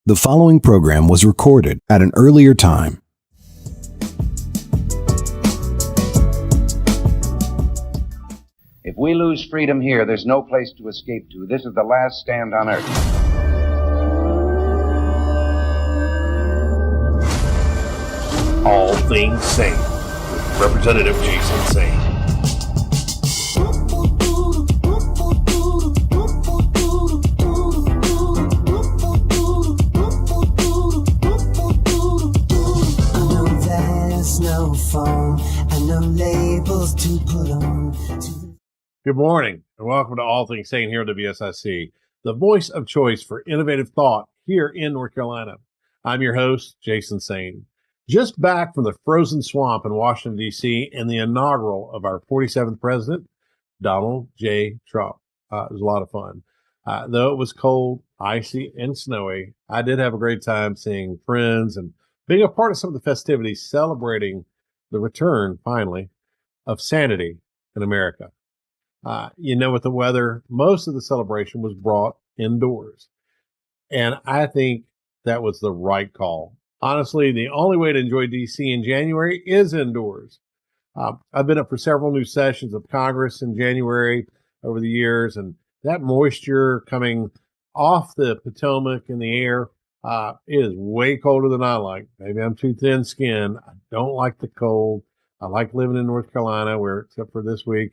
The following program was recorded at an earlier time. If we lose freedom here, there's no place to escape to. This is the last stand on earth. All Things Saine with Representative Jason Saine. No phone and no labels to put on. Good morning and welcome to All Things Saine here at WSIC, the voice of choice for innovative thought here in North Carolina. I'm your host, Jason Saine. Just back from the frozen swamp in Washington, D.C. and the inaugural of our 47th president, Donald J. Trump. It was a lot of fun. Though it was cold, icy, and snowy, I did have a great time seeing friends and being a part of some of the festivities celebrating the return, finally, of sanity in America. With the weather, most of the celebration was brought indoors. And I think that was the right call. Honestly, the only way to enjoy D.C. in January is indoors. I've been up for several new sessions of Congress in January over the years, and that moisture coming off the Potomac in the air, it is way colder than I like. Maybe I'm too thin-skinned. I don't like the cold. I like living in North Carolina, where except for this week,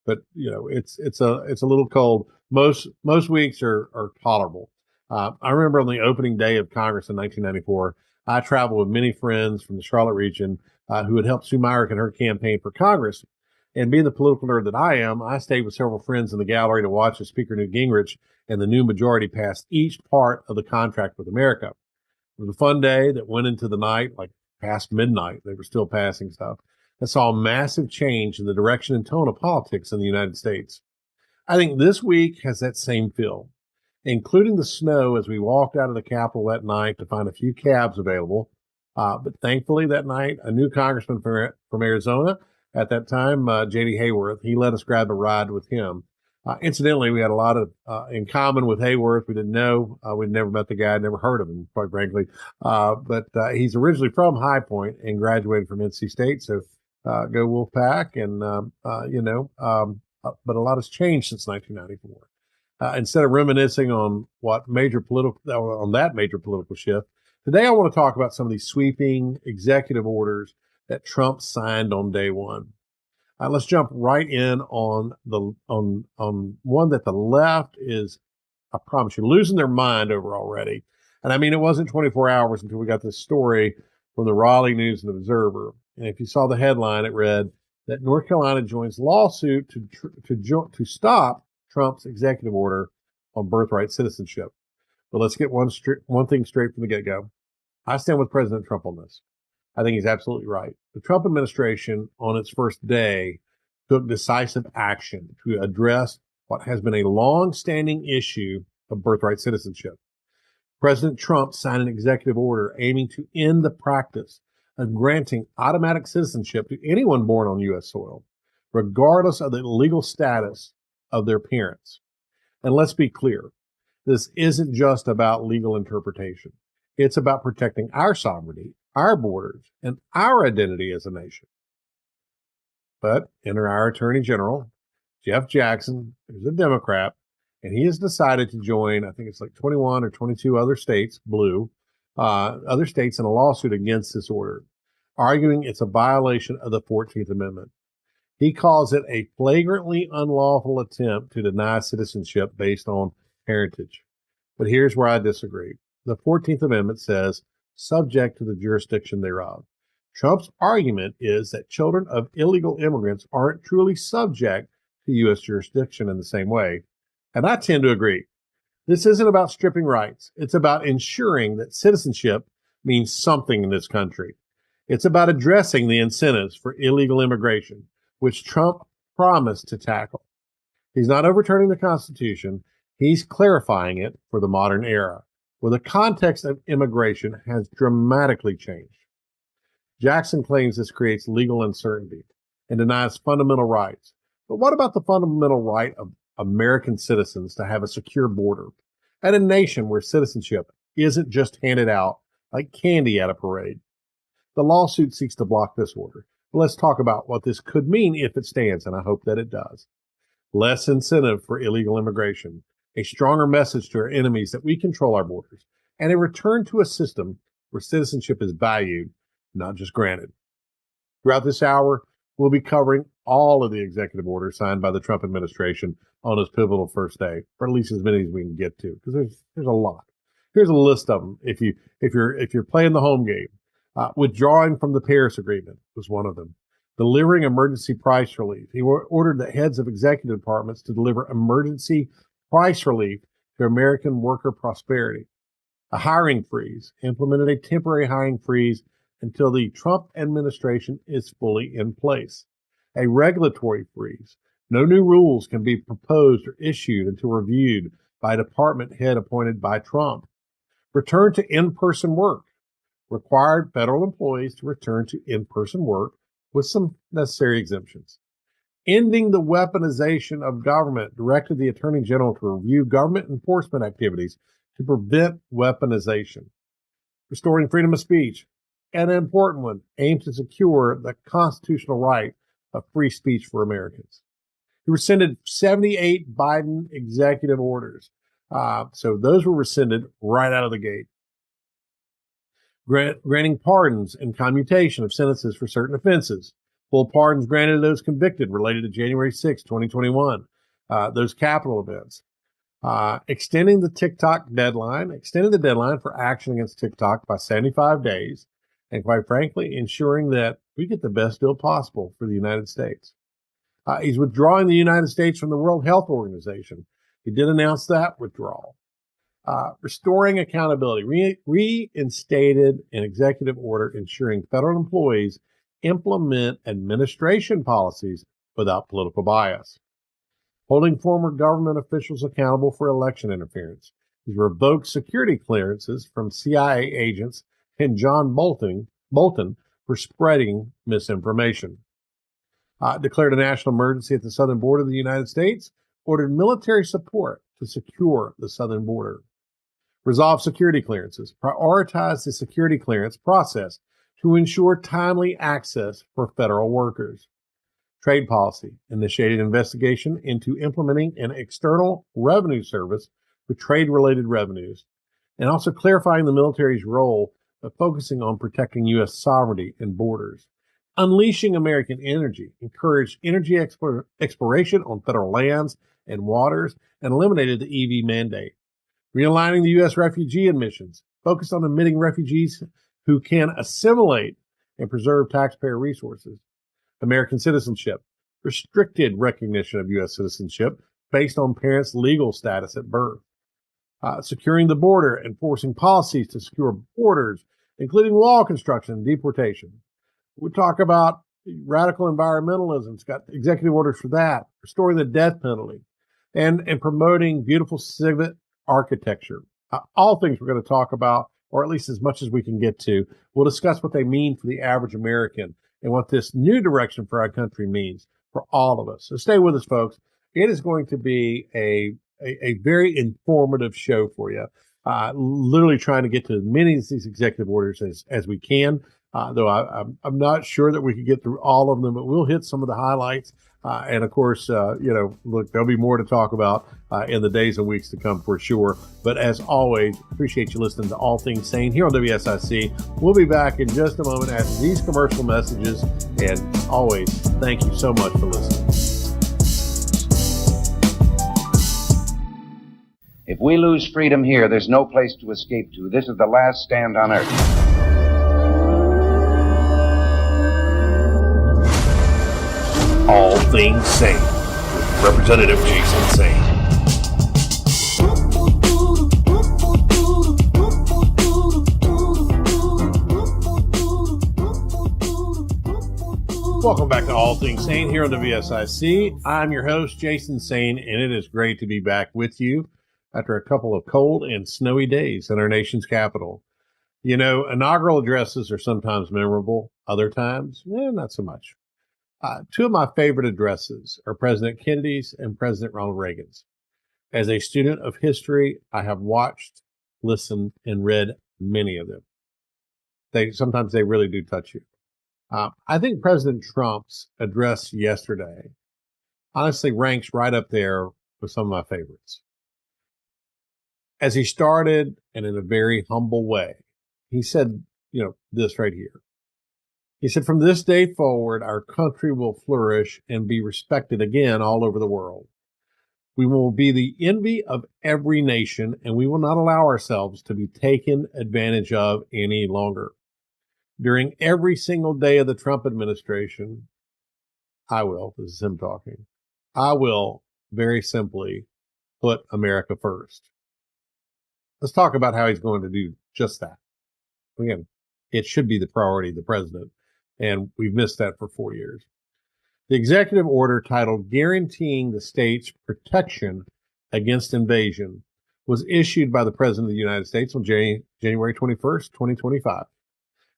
but it's a little cold. Most weeks are tolerable. I remember on the opening day of Congress in 1994, I traveled with many friends from the Charlotte region who had helped Sue Myrick in her campaign for Congress. And being the political nerd that I am, I stayed with several friends in the gallery to watch as Speaker Newt Gingrich and the new majority passed each part of the contract with America. It was a fun day that went into the night, like past midnight. They were still passing stuff. I saw a massive change in the direction and tone of politics in the United States. I think this week has that same feel, including the snow as we walked out of the Capitol that night to find a few cabs available. But thankfully that night, a new congressman from Arizona at that time, J.D. Hayworth, he let us grab a ride with him. Incidentally, we had a lot of in common with Hayworth. We didn't know. We'd never met the guy, never heard of him, quite frankly. But he's originally from High Point and graduated from NC State. So go Wolfpack. And, but a lot has changed since 1994. Instead of reminiscing on that major political shift, today I want to talk about some of these sweeping executive orders that Trump signed on day one. Let's jump right in on one that the left is, I promise you, losing their mind over already. And I mean, it wasn't 24 hours until we got this story from the Raleigh News and Observer. And if you saw the headline, it read that North Carolina joins lawsuit to stop Trump's executive order on birthright citizenship. But let's get one thing straight from the get-go. I stand with President Trump on this. I think he's absolutely right. The Trump administration, on its first day, took decisive action to address what has been a long-standing issue of birthright citizenship. President Trump signed an executive order aiming to end the practice of granting automatic citizenship to anyone born on U.S. soil, regardless of the legal status of their parents. And let's be clear, this isn't just about legal interpretation. It's about protecting our sovereignty, our borders, and our identity as a nation. But enter our Attorney General, Jeff Jackson, who's a Democrat, and he has decided to join, I think it's like 21 or 22 other states, other states in a lawsuit against this order, arguing it's a violation of the 14th Amendment. He calls it a flagrantly unlawful attempt to deny citizenship based on parentage. But here's where I disagree. The 14th Amendment says, subject to the jurisdiction thereof. Trump's argument is that children of illegal immigrants aren't truly subject to U.S. jurisdiction in the same way. And I tend to agree. This isn't about stripping rights. It's about ensuring that citizenship means something in this country. It's about addressing the incentives for illegal immigration, which Trump promised to tackle. He's not overturning the Constitution. He's clarifying it for the modern era, where the context of immigration has dramatically changed. Jackson claims this creates legal uncertainty and denies fundamental rights. But what about the fundamental right of American citizens to have a secure border and a nation where citizenship isn't just handed out like candy at a parade. The lawsuit seeks to block this order. But let's talk about what this could mean if it stands, and I hope that it does. Less incentive for illegal immigration, a stronger message to our enemies that we control our borders, and a return to a system where citizenship is valued, not just granted. Throughout this hour, we'll be covering all of the executive orders signed by the Trump administration on his pivotal first day, or at least as many as we can get to, because there's a lot. Here's a list of them. If you're playing the home game, withdrawing from the Paris Agreement was one of them. Delivering emergency price relief. He ordered the heads of executive departments to deliver emergency price relief to American worker prosperity. A hiring freeze. Implemented a temporary hiring freeze until the Trump administration is fully in place. A regulatory freeze. No new rules can be proposed or issued until reviewed by a department head appointed by Trump. Return to in-person work. Required federal employees to return to in-person work with some necessary exemptions. Ending the weaponization of government, directed the Attorney General to review government enforcement activities to prevent weaponization. Restoring freedom of speech, and an important one, aims to secure the constitutional right of free speech for Americans. He rescinded 78 Biden executive orders. So those were rescinded right out of the gate. Granting pardons and commutation of sentences for certain offenses. Full pardons granted to those convicted related to January 6, 2021, those Capitol events. Extending the deadline for action against TikTok by 75 days, and quite frankly, ensuring that we get the best deal possible for the United States. He's withdrawing the United States from the World Health Organization. He did announce that withdrawal. Restoring accountability, reinstated an executive order ensuring federal employees implement administration policies without political bias. Holding former government officials accountable for election interference. He's revoked security clearances from CIA agents and John Bolton for spreading misinformation. Declared a national emergency at the southern border of the United States. Ordered military support to secure the southern border. Resolve security clearances. Prioritize the security clearance process to ensure timely access for federal workers. Trade policy. Initiated investigation into implementing an external revenue service for trade-related revenues, and also clarifying the military's role of focusing on protecting U.S. sovereignty and borders. Unleashing American energy. Encouraged energy exploration on federal lands and waters, and eliminated the EV mandate. Realigning the U.S. refugee admissions, focused on admitting refugees who can assimilate and preserve taxpayer resources. American citizenship, restricted recognition of U.S. citizenship based on parents' legal status at birth. Securing the border, enforcing policies to secure borders, including wall construction and deportation. We talk about radical environmentalism. It's got executive orders for that. Restoring the death penalty, and promoting beautiful civic architecture. All things we're going to talk about, or at least as much as we can get to. We'll discuss what they mean for the average American and what this new direction for our country means for all of us. So stay with us, folks. It is going to be a very informative show for you. Literally trying to get to as many of these executive orders as we can. Though I'm not sure that we could get through all of them, but we'll hit some of the highlights. And of course, look, there'll be more to talk about in the days and weeks to come for sure. But as always, appreciate you listening to All Things Saine here on WSIC. We'll be back in just a moment after these commercial messages. And always, thank you so much for listening. If we lose freedom here, there's no place to escape to. This is the last stand on earth. All Things Saine with Representative Jason Saine. Welcome back to All Things Saine here on WSIC. I'm your host, Jason Saine, and it is great to be back with you after a couple of cold and snowy days in our nation's capital. You know, inaugural addresses are sometimes memorable, other times, not so much. Two of my favorite addresses are President Kennedy's and President Ronald Reagan's. As a student of history, I have watched, listened, and read many of them. Sometimes they really do touch you. I think President Trump's address yesterday honestly ranks right up there with some of my favorites. As he started, and in a very humble way, he said, this right here. He said, "From this day forward, our country will flourish and be respected again all over the world. We will be the envy of every nation, and we will not allow ourselves to be taken advantage of any longer. During every single day of the Trump administration, this is him talking, I will very simply put America first." Let's talk about how he's going to do just that. Again, it should be the priority of the president, and we've missed that for 4 years. The executive order titled Guaranteeing the States Protection Against Invasion was issued by the President of the United States on January 21st, 2025.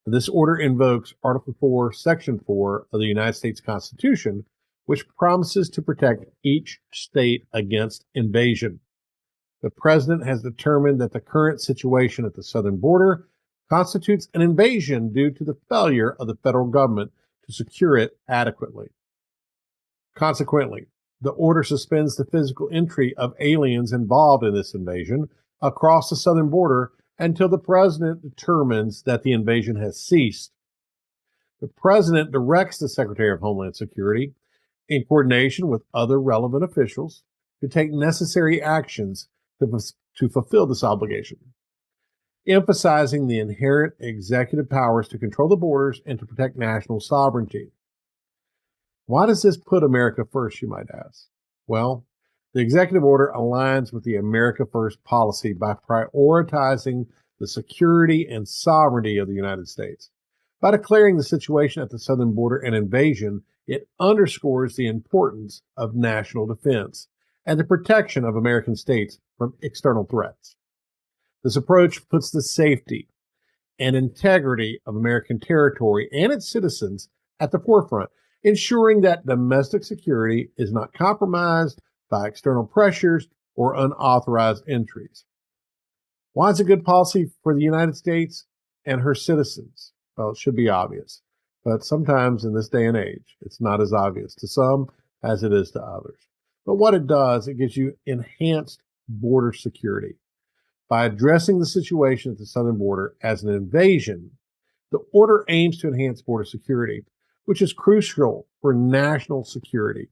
This order invokes Article 4, Section 4 of the United States Constitution, which promises to protect each state against invasion. The President has determined that the current situation at the southern border constitutes an invasion due to the failure of the federal government to secure it adequately. Consequently, the order suspends the physical entry of aliens involved in this invasion across the southern border until the President determines that the invasion has ceased. The President directs the Secretary of Homeland Security, in coordination with other relevant officials, to take necessary actions to fulfill this obligation, emphasizing the inherent executive powers to control the borders and to protect national sovereignty. Why does this put America first, you might ask? Well, the executive order aligns with the America First policy by prioritizing the security and sovereignty of the United States. By declaring the situation at the southern border an invasion, it underscores the importance of national defense and the protection of American states from external threats. This approach puts the safety and integrity of American territory and its citizens at the forefront, ensuring that domestic security is not compromised by external pressures or unauthorized entries. Why is it good policy for the United States and her citizens? Well, it should be obvious, but sometimes in this day and age, it's not as obvious to some as it is to others. But what it does, it gives you enhanced border security. By addressing the situation at the southern border as an invasion, the order aims to enhance border security, which is crucial for national security.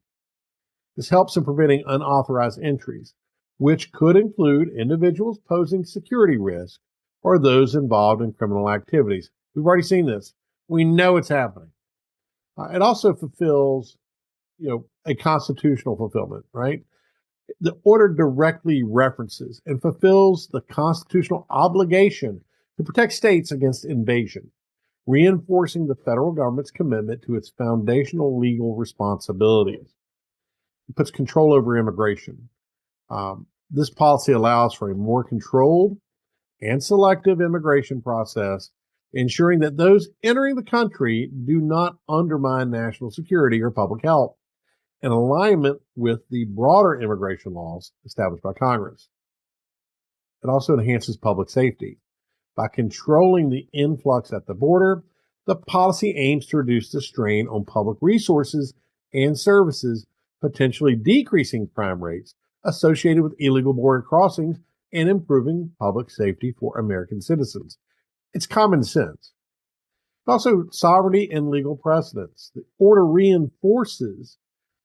This helps in preventing unauthorized entries, which could include individuals posing security risk or those involved in criminal activities. We've already seen this. We know it's happening. It also fulfills, a constitutional fulfillment, right? The order directly references and fulfills the constitutional obligation to protect states against invasion, reinforcing the federal government's commitment to its foundational legal responsibilities. It puts control over immigration. This policy allows for a more controlled and selective immigration process, ensuring that those entering the country do not undermine national security or public health, in alignment with the broader immigration laws established by Congress. It also enhances public safety. By controlling the influx at the border, the policy aims to reduce the strain on public resources and services, potentially decreasing crime rates associated with illegal border crossings and improving public safety for American citizens. It's common sense. Also, sovereignty and legal precedence. The order reinforces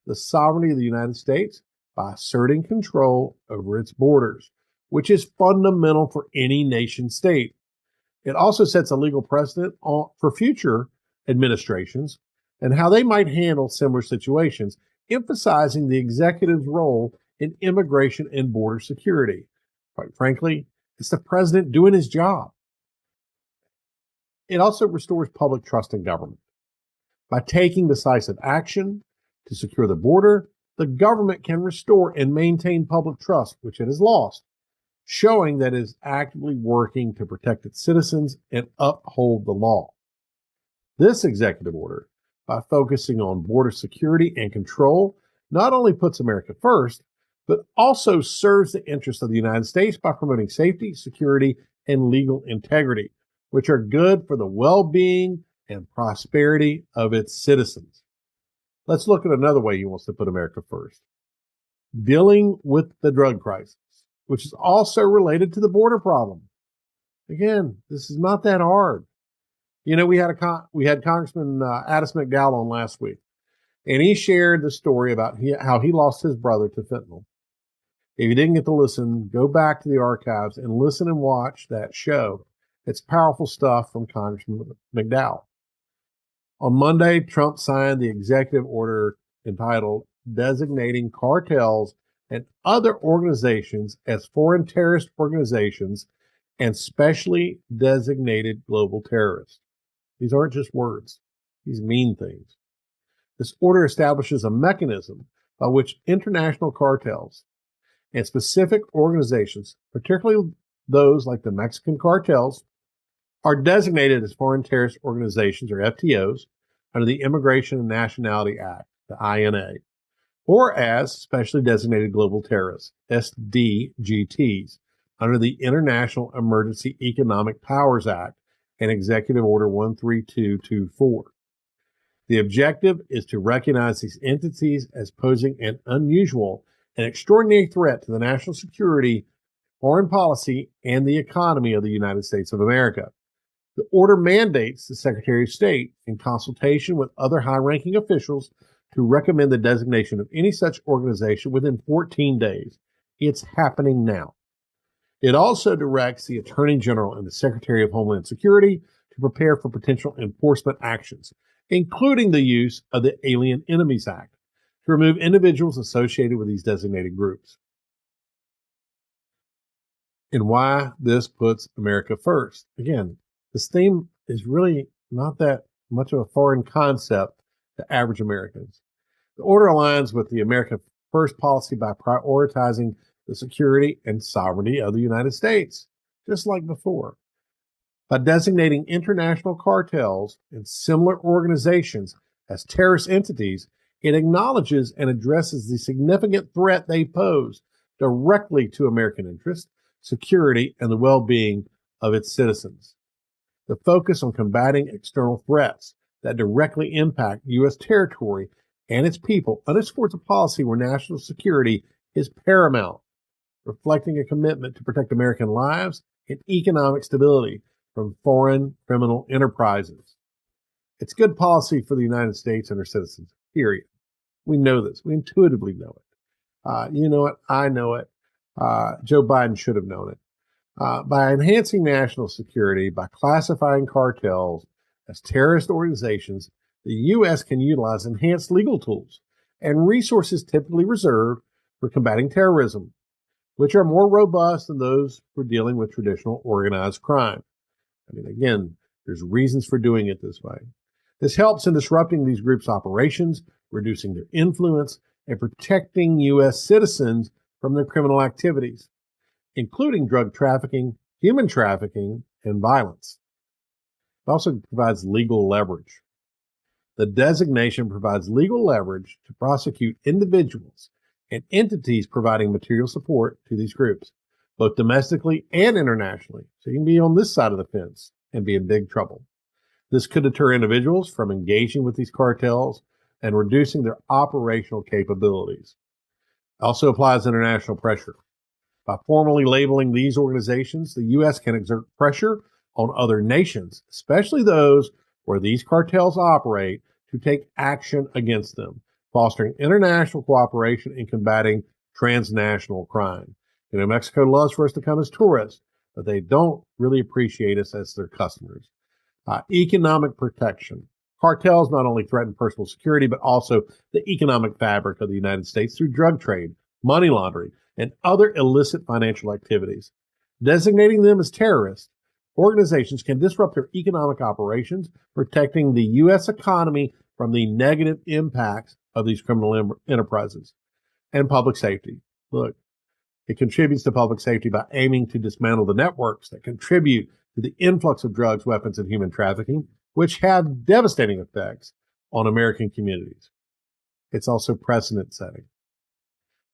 the sovereignty of the United States by asserting control over its borders, which is fundamental for any nation state. It also sets a legal precedent for future administrations and how they might handle similar situations, emphasizing the executive's role in immigration and border security. Quite frankly, it's the president doing his job. It also restores public trust in government. By taking decisive action to secure the border, the government can restore and maintain public trust, which it has lost, showing that it is actively working to protect its citizens and uphold the law. This executive order, by focusing on border security and control, not only puts America first, but also serves the interests of the United States by promoting safety, security, and legal integrity, which are good for the well-being and prosperity of its citizens. Let's look at another way he wants to put America first. Dealing with the drug crisis, which is also related to the border problem. Again, this is not that hard. You know, we had Congressman Addis McDowell on last week, and he shared the story about how he lost his brother to fentanyl. If you didn't get to listen, go back to the archives and listen and watch that show. It's powerful stuff from Congressman McDowell. On Monday, Trump signed the executive order entitled Designating Cartels and Other Organizations as Foreign Terrorist Organizations and Specially Designated Global Terrorists. These aren't just words. These mean things. This order establishes a mechanism by which international cartels and specific organizations, particularly those like the Mexican cartels, are designated as foreign terrorist organizations, or FTOs, under the Immigration and Nationality Act, the INA, or as specially designated global terrorists, SDGTs, under the International Emergency Economic Powers Act and Executive Order 13224. The objective is to recognize these entities as posing an unusual and extraordinary threat to the national security, foreign policy, and the economy of the United States of America. The order mandates the Secretary of State, in consultation with other high-ranking officials, to recommend the designation of any such organization within 14 days. It's happening now. It also directs the Attorney General and the Secretary of Homeland Security to prepare for potential enforcement actions, including the use of the Alien Enemies Act, to remove individuals associated with these designated groups. And why this puts America first. Again, this theme is really not that much of a foreign concept to average Americans. The order aligns with the America First policy by prioritizing the security and sovereignty of the United States, just like before. By designating international cartels and similar organizations as terrorist entities, it acknowledges and addresses the significant threat they pose directly to American interests, security, and the well-being of its citizens. The focus on combating external threats that directly impact U.S. territory and its people underscores a policy where national security is paramount, reflecting a commitment to protect American lives and economic stability from foreign criminal enterprises. It's good policy for the United States and our citizens, period. We know this. We intuitively know it. You know it. I know it. Joe Biden should have known it. By enhancing national security, by classifying cartels as terrorist organizations, the U.S. can utilize enhanced legal tools and resources typically reserved for combating terrorism, which are more robust than those for dealing with traditional organized crime. I mean, again, there's reasons for doing it this way. This helps in disrupting these groups' operations, reducing their influence, and protecting U.S. citizens from their criminal activities, including drug trafficking, human trafficking, and violence. It also provides legal leverage. The designation provides legal leverage to prosecute individuals and entities providing material support to these groups, both domestically and internationally. So you can be on this side of the fence and be in big trouble. This could deter individuals from engaging with these cartels and reducing their operational capabilities. It also applies international pressure. By formally labeling these organizations, the U.S. can exert pressure on other nations, especially those where these cartels operate, to take action against them, fostering international cooperation in combating transnational crime. You know, Mexico loves for us to come as tourists, but they don't really appreciate us as their customers. Economic protection. Cartels not only threaten personal security, but also the economic fabric of the United States through drug trade, money laundering, and other illicit financial activities. Designating them as terrorists, organizations can disrupt their economic operations, protecting the U.S. economy from the negative impacts of these criminal enterprises. And public safety. Look, it contributes to public safety by aiming to dismantle the networks that contribute to the influx of drugs, weapons, and human trafficking, which have devastating effects on American communities. It's also precedent setting.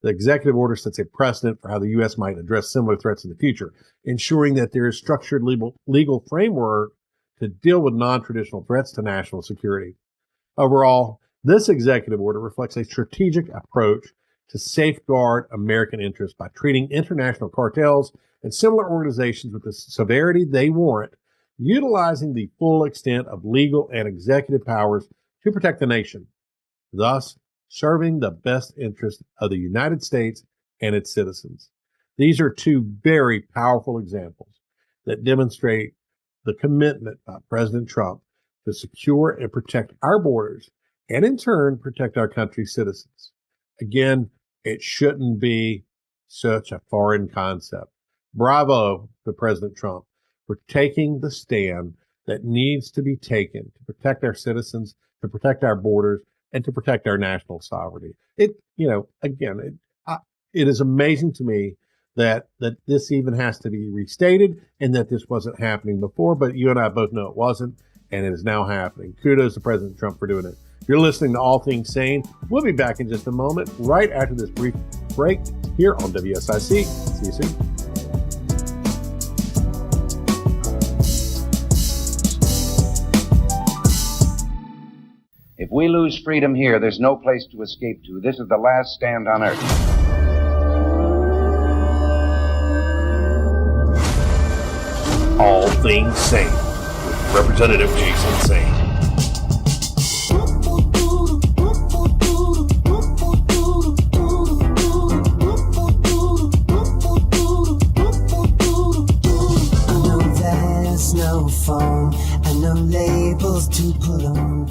The executive order sets a precedent for how the U.S. might address similar threats in the future, ensuring that there is structured legal framework to deal with non-traditional threats to national security. Overall, this executive order reflects a strategic approach to safeguard American interests by treating international cartels and similar organizations with the severity they warrant, utilizing the full extent of legal and executive powers to protect the nation, thus serving the best interests of the United States and its citizens. These are two very powerful examples that demonstrate the commitment by President Trump to secure and protect our borders and in turn protect our country's citizens. Again, it shouldn't be such a foreign concept. Bravo to President Trump for taking the stand that needs to be taken to protect our citizens, to protect our borders, and to protect our national sovereignty. It is amazing to me that this even has to be restated and that this wasn't happening before, but you and I both know it wasn't, and it is now happening. Kudos to President Trump for doing it. You're listening to All Things Saine. We'll be back in just a moment, right after this brief break here on WSIC. See you soon. If we lose freedom here, there's no place to escape to. This is the last stand on earth. All Things Saine with Representative Jason Saine. No phone and no labels to put on.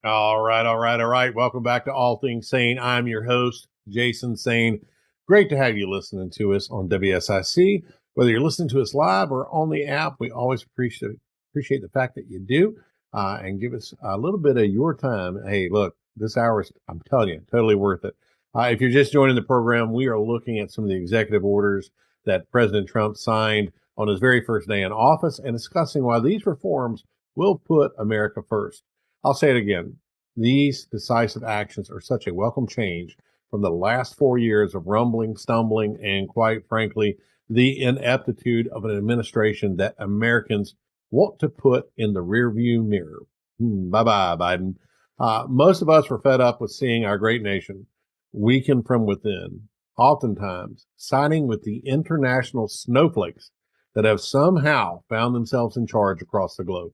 All right. Welcome back to All Things Saine. I'm your host, Jason Saine. Great to have you listening to us on WSIC. Whether you're listening to us live or on the app, we always appreciate the fact that you do and give us a little bit of your time. Hey, look, this hour is, I'm telling you, totally worth it. If you're just joining the program, we are looking at some of the executive orders that President Trump signed on his very first day in office and discussing why these reforms will put America first. I'll say it again. These decisive actions are such a welcome change from the last 4 years of rumbling, stumbling, and quite frankly, the ineptitude of an administration that Americans want to put in the rearview mirror. Bye-bye, Biden. Most of us were fed up with seeing our great nation weaken from within, oftentimes siding with the international snowflakes that have somehow found themselves in charge across the globe.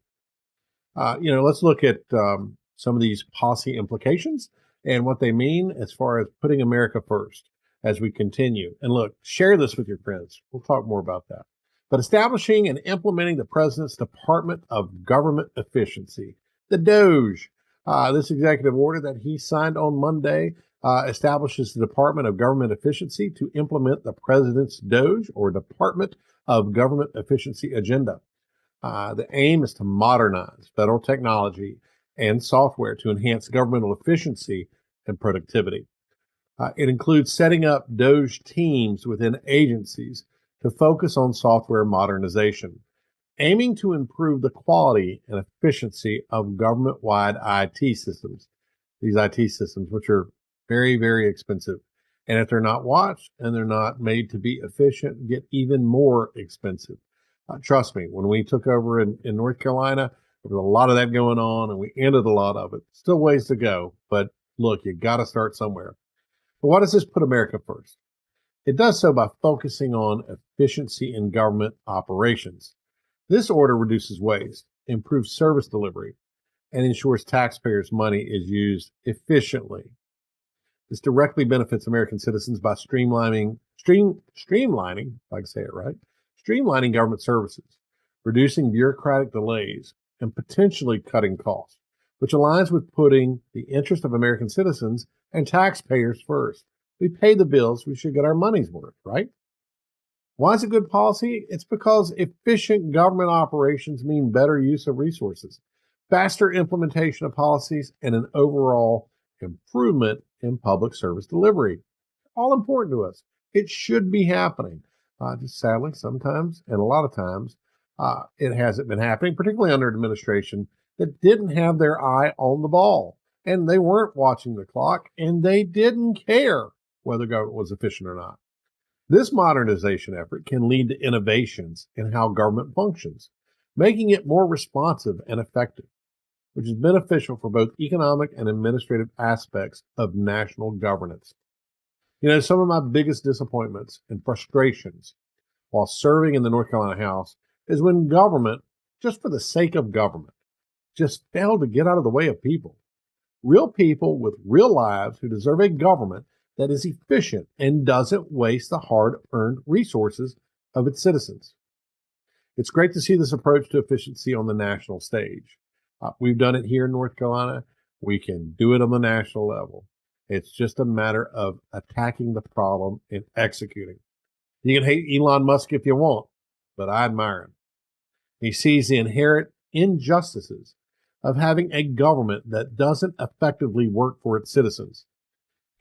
Let's look at some of these policy implications and what they mean as far as putting America first as we continue. And look, share this with your friends. We'll talk more about that. But establishing and implementing the President's Department of Government Efficiency, the DOGE, this executive order that he signed on Monday establishes the Department of Government Efficiency to implement the President's DOGE, or Department of Government Efficiency agenda. The aim is to modernize federal technology and software to enhance governmental efficiency and productivity. It includes setting up DOGE teams within agencies to focus on software modernization, aiming to improve the quality and efficiency of government-wide IT systems. These IT systems, which are very, very expensive. And if they're not watched and they're not made to be efficient, get even more expensive. Trust me, when we took over in North Carolina, there was a lot of that going on and we ended a lot of it. Still ways to go, but look, you got to start somewhere. But why does this put America first? It does so by focusing on efficiency in government operations. This order reduces waste, improves service delivery, and ensures taxpayers' money is used efficiently. This directly benefits American citizens by streamlining, if I can say it right, streamlining government services, reducing bureaucratic delays, and potentially cutting costs, which aligns with putting the interest of American citizens and taxpayers first. We pay the bills, we should get our money's worth, right? Why is it good policy? It's because efficient government operations mean better use of resources, faster implementation of policies, and an overall improvement in public service delivery. All important to us. It should be happening. Just sadly, sometimes, and a lot of times, it hasn't been happening, particularly under an administration that didn't have their eye on the ball. And they weren't watching the clock, and they didn't care. whether government was efficient or not. This modernization effort can lead to innovations in how government functions, making it more responsive and effective, which is beneficial for both economic and administrative aspects of national governance. Some of my biggest disappointments and frustrations while serving in the North Carolina House is when government, just for the sake of government, just failed to get out of the way of people. Real people with real lives who deserve a government that is efficient and doesn't waste the hard-earned resources of its citizens. It's great to see this approach to efficiency on the national stage. We've done it here in North Carolina. We can do it on the national level. It's just a matter of attacking the problem and executing. You can hate Elon Musk if you want, but I admire him. He sees the inherent injustices of having a government that doesn't effectively work for its citizens.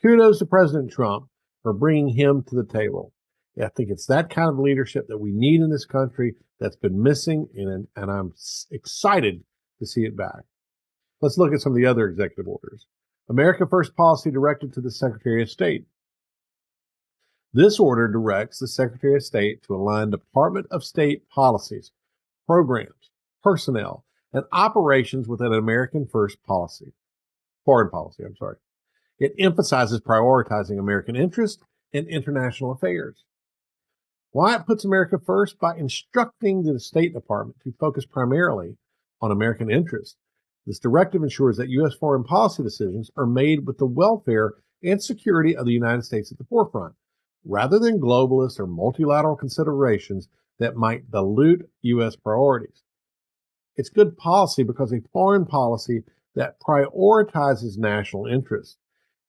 Kudos to President Trump for bringing him to the table. I think it's that kind of leadership that we need in this country that's been missing, and I'm excited to see it back. Let's look at some of the other executive orders. America First policy directed to the Secretary of State. This order directs the Secretary of State to align Department of State policies, programs, personnel, and operations with an American First policy. Foreign policy. It emphasizes prioritizing American interests and international affairs. Why it puts America first? By instructing the State Department to focus primarily on American interests. This directive ensures that U.S. foreign policy decisions are made with the welfare and security of the United States at the forefront, rather than globalist or multilateral considerations that might dilute U.S. priorities. It's good policy because a foreign policy that prioritizes national interests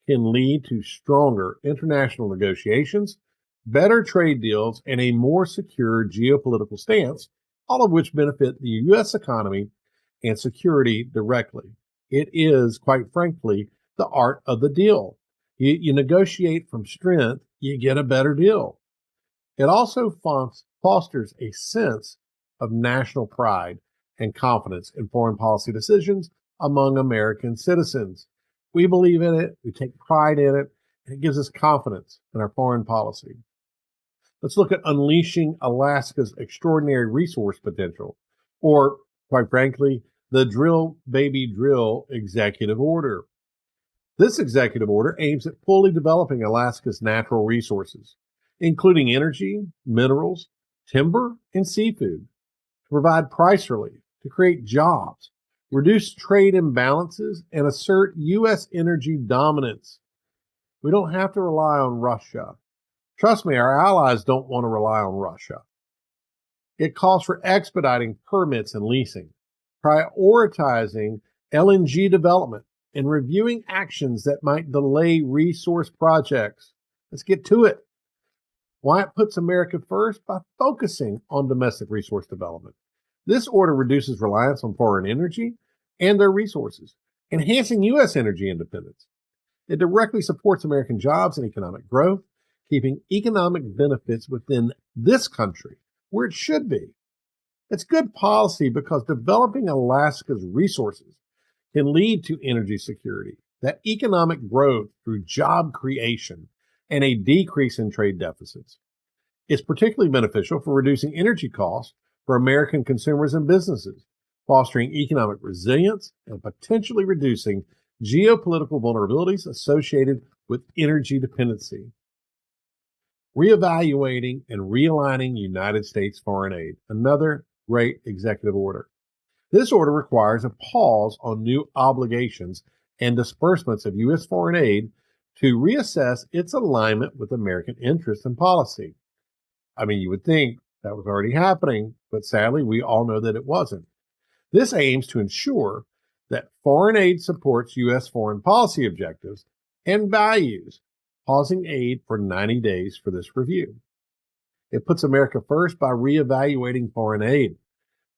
can lead to stronger international negotiations, better trade deals, and a more secure geopolitical stance, all of which benefit the U.S. economy and security directly. It is, quite frankly, the art of the deal. You negotiate from strength, you get a better deal. It also fosters a sense of national pride and confidence in foreign policy decisions among American citizens. We believe in it, we take pride in it, and it gives us confidence in our foreign policy. Let's look at unleashing Alaska's extraordinary resource potential, or, quite frankly, the Drill Baby Drill Executive Order. This executive order aims at fully developing Alaska's natural resources, including energy, minerals, timber, and seafood, to provide price relief, to create jobs, reduce trade imbalances, and assert U.S. energy dominance. We don't have to rely on Russia. Trust me, our allies don't want to rely on Russia. It calls for expediting permits and leasing, prioritizing LNG development, and reviewing actions that might delay resource projects. Let's get to it. Why it puts America first? By focusing on domestic resource development. This order reduces reliance on foreign energy and their resources, enhancing U.S. energy independence. It directly supports American jobs and economic growth, keeping economic benefits within this country where it should be. It's good policy because developing Alaska's resources can lead to energy security, that economic growth through job creation, and a decrease in trade deficits. It's particularly beneficial for reducing energy costs for American consumers and businesses, fostering economic resilience, and potentially reducing geopolitical vulnerabilities associated with energy dependency. Reevaluating and realigning United States foreign aid, another great executive order. This order requires a pause on new obligations and disbursements of U.S. foreign aid to reassess its alignment with American interests and policy. You would think that was already happening, but sadly, we all know that it wasn't. This aims to ensure that foreign aid supports U.S. foreign policy objectives and values, pausing aid for 90 days for this review. It puts America first by reevaluating foreign aid.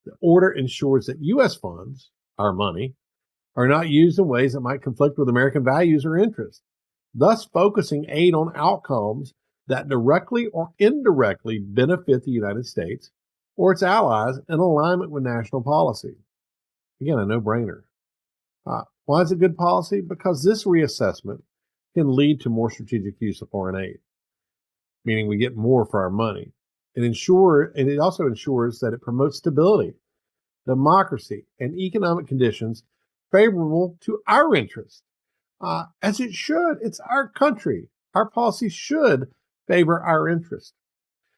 The order ensures that U.S. funds, our money, are not used in ways that might conflict with American values or interests, thus focusing aid on outcomes that directly or indirectly benefit the United States or its allies in alignment with national policy. Again, a no-brainer. Why is it good policy? Because this reassessment can lead to more strategic use of foreign aid, meaning we get more for our money. It also ensures that it promotes stability, democracy, and economic conditions favorable to our interests, as it should. It's our country. Our policies should favor our interests.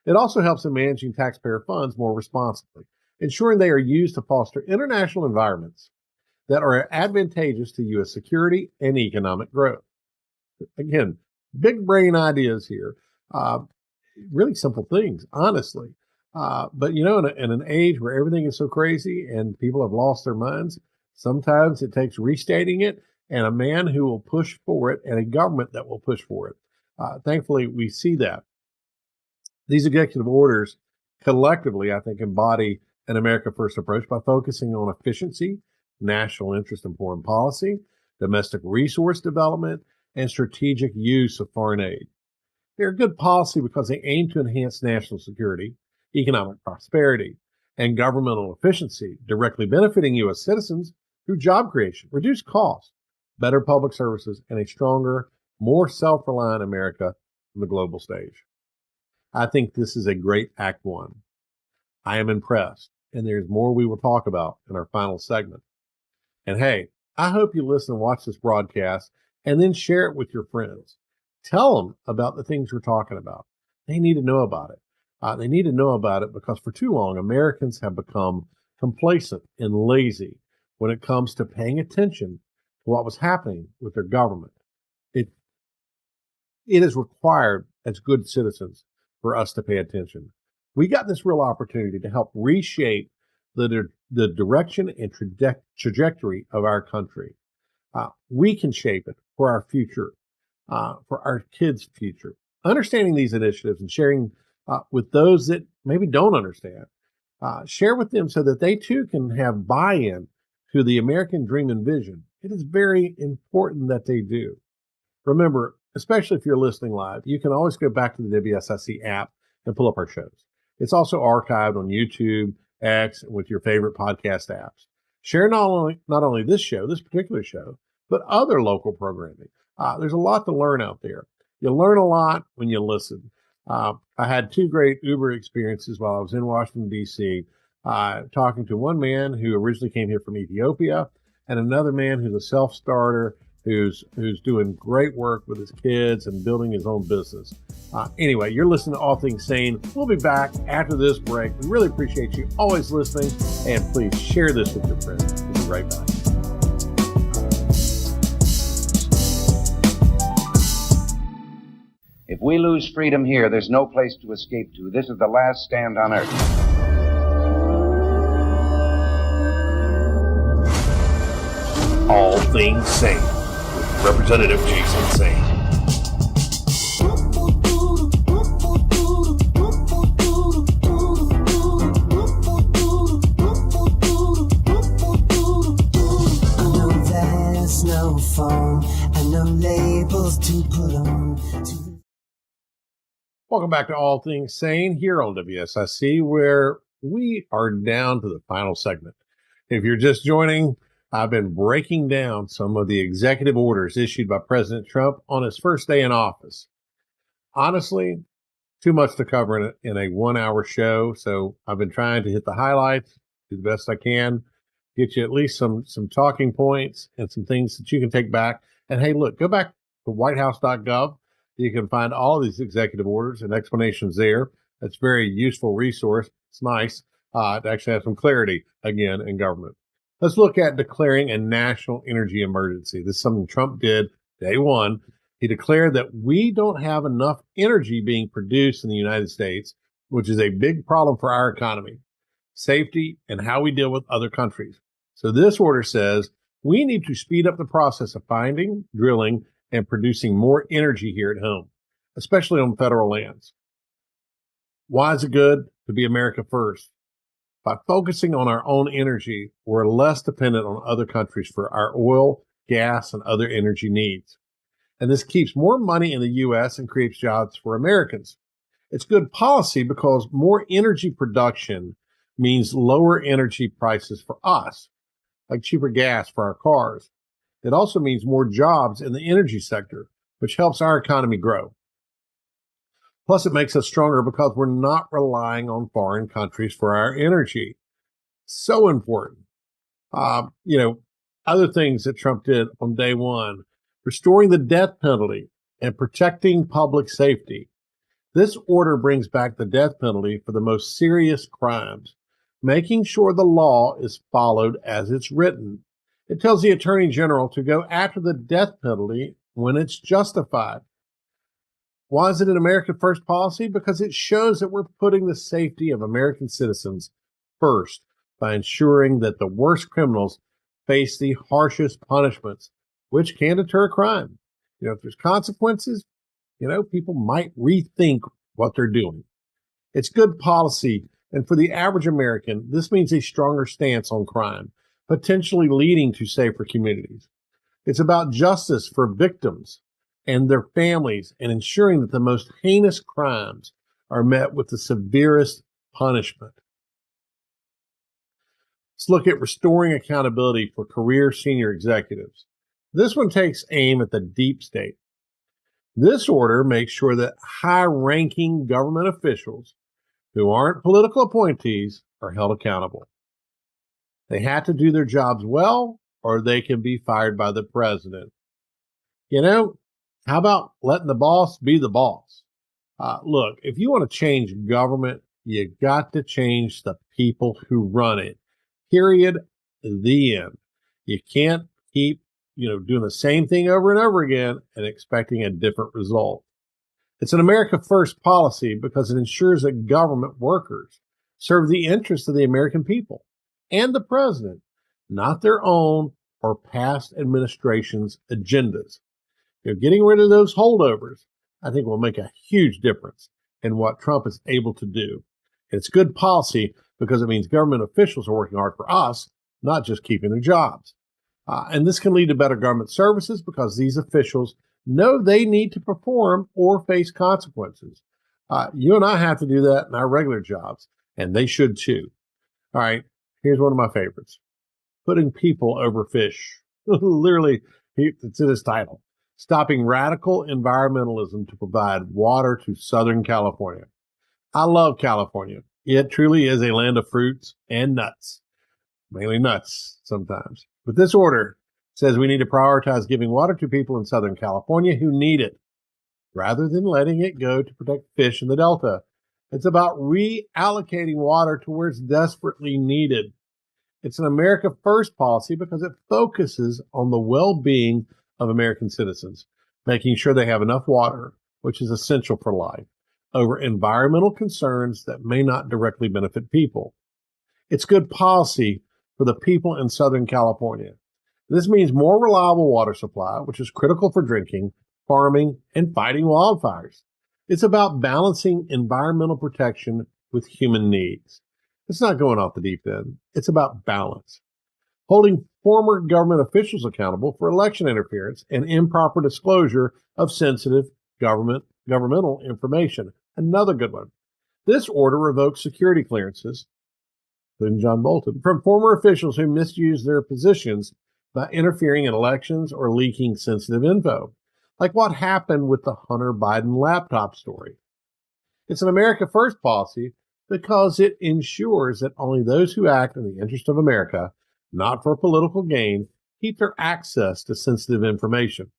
It also helps in managing taxpayer funds more responsibly, ensuring they are used to foster international environments that are advantageous to U.S. security and economic growth. Again, big brain ideas here. Really simple things, honestly. But in an age where everything is so crazy and people have lost their minds, sometimes it takes restating it and a man who will push for it and a government that will push for it. Thankfully, we see that. These executive orders collectively, I think, embody an America First approach by focusing on efficiency, national interest in foreign policy, domestic resource development, and strategic use of foreign aid. They're good policy because they aim to enhance national security, economic prosperity, and governmental efficiency, directly benefiting U.S. citizens through job creation, reduced costs, better public services, and a stronger, more self-reliant America on the global stage. I think this is a great Act One. I am impressed, and there's more we will talk about in our final segment. And hey, I hope you listen and watch this broadcast and then share it with your friends. Tell them about the things we're talking about. They need to know about it. They need to know about it because for too long, Americans have become complacent and lazy when it comes to paying attention to what was happening with their government. It is required as good citizens for us to pay attention. We got this real opportunity to help reshape the direction and trajectory of our country. We can shape it for our future, for our kids' future. Understanding these initiatives and sharing with those that maybe don't understand, share with them so that they too can have buy-in to the American dream and vision. It is very important that they do. Remember, especially if you're listening live, you can always go back to the WSIC app and pull up our shows. It's also archived on YouTube, X, and with your favorite podcast apps. Share not only this particular show, but other local programming. There's a lot to learn out there. You learn a lot when you listen. I had two great Uber experiences while I was in Washington, D.C., talking to one man who originally came here from Ethiopia and another man who's a self-starter who's doing great work with his kids and building his own business. Anyway, you're listening to All Things Saine. We'll be back after this break. We really appreciate you always listening, and please share this with your friends. We'll be right back. If we lose freedom here, there's no place to escape to. This is the last stand on earth. All Things Saine with Representative Jason Saine. No, there's no phone and no labels to put on. Welcome back to All Things Saine here on WSIC, where we are down to the final segment. If you're just joining, I've been breaking down some of the executive orders issued by President Trump on his first day in office. Honestly, too much to cover in a 1-hour show, so I've been trying to hit the highlights, do the best I can, get you at least some talking points and some things that you can take back. And hey, look, go back to whitehouse.gov. You can find all of these executive orders and explanations there. That's a very useful resource. It's nice to actually have some clarity again in government. Let's look at declaring a national energy emergency. This is something Trump did day one. He declared that we don't have enough energy being produced in the United States, which is a big problem for our economy, safety, and how we deal with other countries. So this order says we need to speed up the process of finding, drilling, and producing more energy here at home, especially on federal lands. Why is it good to be America first? By focusing on our own energy, we're less dependent on other countries for our oil, gas, and other energy needs. And this keeps more money in the U.S. and creates jobs for Americans. It's good policy because more energy production means lower energy prices for us, like cheaper gas for our cars. It also means more jobs in the energy sector which helps our economy grow. Plus, it makes us stronger because we're not relying on foreign countries for our energy. So important. You know, other things that Trump did on day one, restoring the death penalty and protecting public safety. This order brings back the death penalty for the most serious crimes, making sure the law is followed as it's written. It tells the Attorney General to go after the death penalty when it's justified. Why is it an America First policy? Because it shows that we're putting the safety of American citizens first by ensuring that the worst criminals face the harshest punishments, which can deter crime. You know, if there's consequences, people might rethink what they're doing. It's good policy, and for the average American, this means a stronger stance on crime, potentially leading to safer communities. It's about justice for victims and their families and ensuring that the most heinous crimes are met with the severest punishment. Let's look at restoring accountability for career senior executives. This one takes aim at the deep state. This order makes sure that high-ranking government officials who aren't political appointees are held accountable. They have to do their jobs well, or they can be fired by the president. How about letting the boss be the boss? Look, if you want to change government, you got to change the people who run it. Period. The end. You can't keep doing the same thing over and over again and expecting a different result. It's an America First policy because it ensures that government workers serve the interests of the American people and the president, not their own or past administrations' agendas. Getting rid of those holdovers, I think, will make a huge difference in what Trump is able to do. It's good policy because it means government officials are working hard for us, not just keeping their jobs. And this can lead to better government services because these officials know they need to perform or face consequences. You and I have to do that in our regular jobs, and they should too. All right, here's one of my favorites. Putting people over fish. Literally, it's in his title. Stopping radical environmentalism to provide water to Southern California. I love California. It truly is a land of fruits and nuts. Mainly nuts sometimes. But this order says we need to prioritize giving water to people in Southern California who need it, rather than letting it go to protect fish in the Delta. It's about reallocating water to where it's desperately needed. It's an America First policy because it focuses on the well-being of American citizens, making sure they have enough water, which is essential for life, over environmental concerns that may not directly benefit people. It's good policy for the people in Southern California. This means more reliable water supply, which is critical for drinking, farming, and fighting wildfires. It's about balancing environmental protection with human needs. It's not going off the deep end. It's about balance. Holding former government officials accountable for election interference and improper disclosure of sensitive governmental information. Another good one. This order revokes security clearances, including John Bolton, from former officials who misused their positions by interfering in elections or leaking sensitive info, like what happened with the Hunter Biden laptop story. It's an America First policy because it ensures that only those who act in the interest of America, not for political gain, keep their access to sensitive information.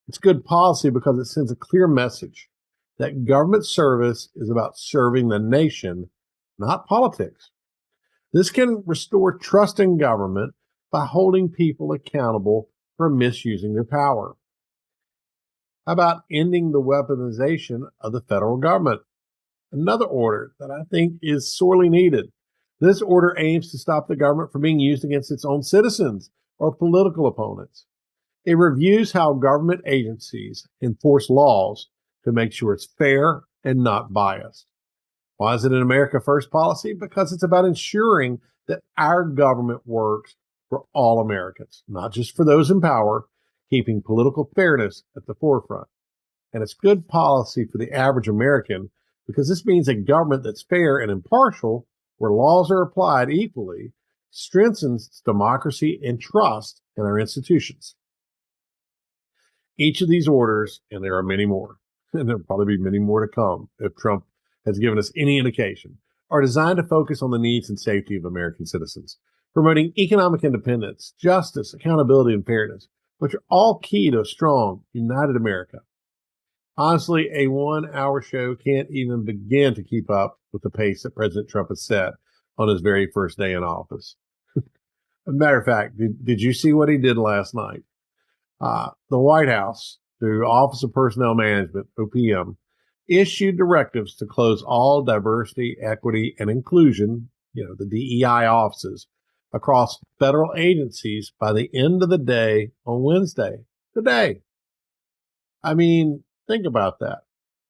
It's good policy because it sends a clear message that government service is about serving the nation, not politics. This can restore trust in government by holding people accountable for misusing their power. How about ending the weaponization of the federal government? Another order that I think is sorely needed. This order aims to stop the government from being used against its own citizens or political opponents. It reviews how government agencies enforce laws to make sure it's fair and not biased. Why is it an America First policy? Because it's about ensuring that our government works for all Americans, not just for those in power, keeping political fairness at the forefront. And it's good policy for the average American because this means a government that's fair and impartial, where laws are applied equally, strengthens democracy and trust in our institutions. Each of these orders, and there are many more, and there'll probably be many more to come if Trump has given us any indication, are designed to focus on the needs and safety of American citizens, promoting economic independence, justice, accountability, and fairness, which are all key to a strong, united America. Honestly, a 1-hour show can't even begin to keep up with the pace that President Trump has set on his very first day in office. As a matter of fact, did you see what he did last night? The White House, through Office of Personnel Management, OPM, issued directives to close all diversity, equity, and inclusion, the DEI offices across federal agencies by the end of the day on Wednesday. Today. I mean, think about that.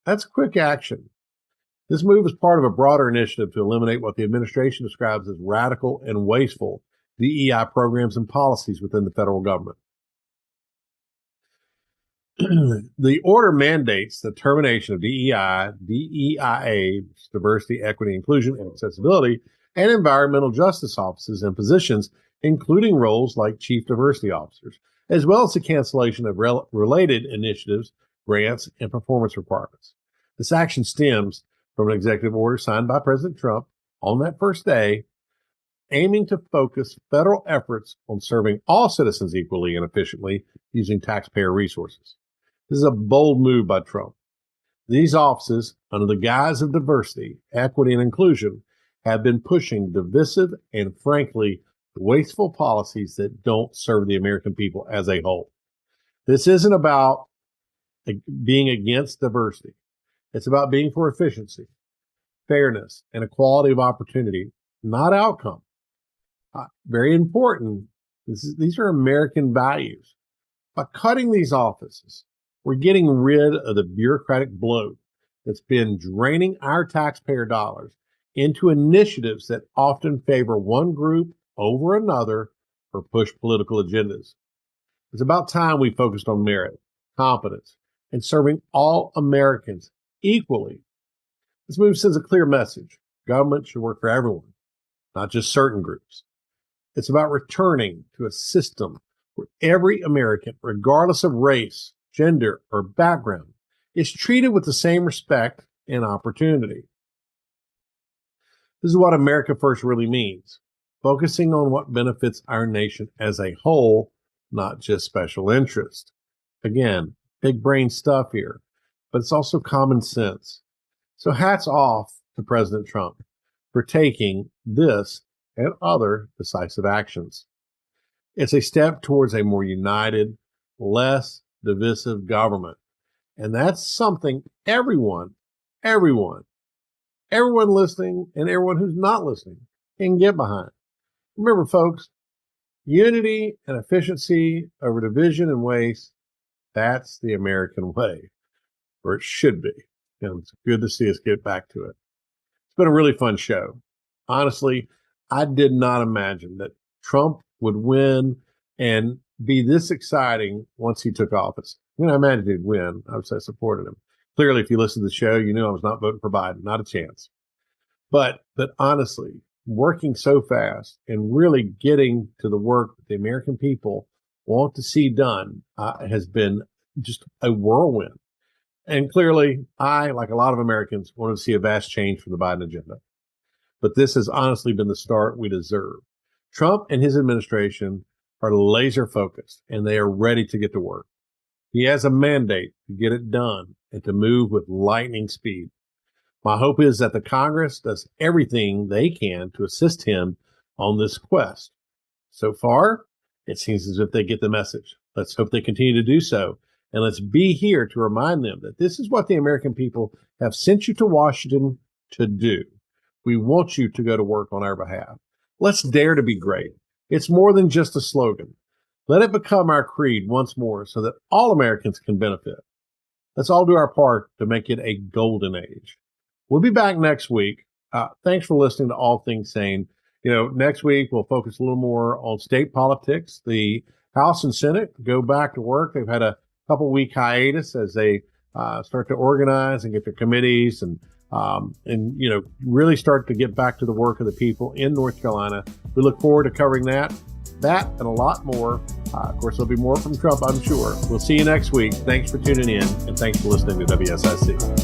That's quick action. This move is part of a broader initiative to eliminate what the administration describes as radical and wasteful DEI programs and policies within the federal government. The order mandates the termination of DEI, DEIA, diversity, equity, inclusion, and accessibility, and environmental justice offices and positions, including roles like chief diversity officers, as well as the cancellation of related initiatives, grants, and performance requirements. This action stems from an executive order signed by President Trump on that first day, aiming to focus federal efforts on serving all citizens equally and efficiently using taxpayer resources. This is a bold move by Trump. These offices, under the guise of diversity, equity, and inclusion, have been pushing divisive and, frankly, wasteful policies that don't serve the American people as a whole. This isn't about being against diversity. It's about being for efficiency, fairness, and equality of opportunity, not outcome. Very important. These are American values. By cutting these offices, we're getting rid of the bureaucratic bloat that's been draining our taxpayer dollars into initiatives that often favor one group over another or push political agendas. It's about time we focused on merit, competence, and serving all Americans equally. This move sends a clear message. Government should work for everyone, not just certain groups. It's about returning to a system where every American, regardless of race, gender, or background, is treated with the same respect and opportunity. This is what America First really means, focusing on what benefits our nation as a whole, not just special interest. Again, big brain stuff here, but it's also common sense. So hats off to President Trump for taking this and other decisive actions. It's a step towards a more united, less divisive government. And that's something everyone listening and everyone who's not listening can get behind. Remember, folks, unity and efficiency over division and waste, that's the American way, or it should be. And it's good to see us get back to it. It's been a really fun show. Honestly, I did not imagine that Trump would win and be this exciting once he took office. I imagined he'd win. I supported him. Clearly, if you listen to the show, you knew I was not voting for Biden. Not a chance. But honestly, working so fast and really getting to the work that the American people want to see done has been just a whirlwind. And clearly, I, like a lot of Americans, wanted to see a vast change from the Biden agenda. But this has honestly been the start we deserve. Trump and his administration are laser focused, and they are ready to get to work. He has a mandate to get it done and to move with lightning speed. My hope is that the Congress does everything they can to assist him on this quest. So far, it seems as if they get the message. Let's hope they continue to do so. And let's be here to remind them that this is what the American people have sent you to Washington to do. We want you to go to work on our behalf. Let's dare to be great. It's more than just a slogan. Let it become our creed once more so that all Americans can benefit. Let's all do our part to make it a golden age. We'll be back next week. Thanks for listening to All Things Saine. Next week we'll focus a little more on state politics. The House and Senate go back to work. They've had a couple-week hiatus as they start to organize and get their committees and really start to get back to the work of the people in North Carolina. We look forward to covering that. That and a lot more. Of course, there'll be more from Trump, I'm sure. We'll see you next week. Thanks for tuning in, and thanks for listening to WSIC.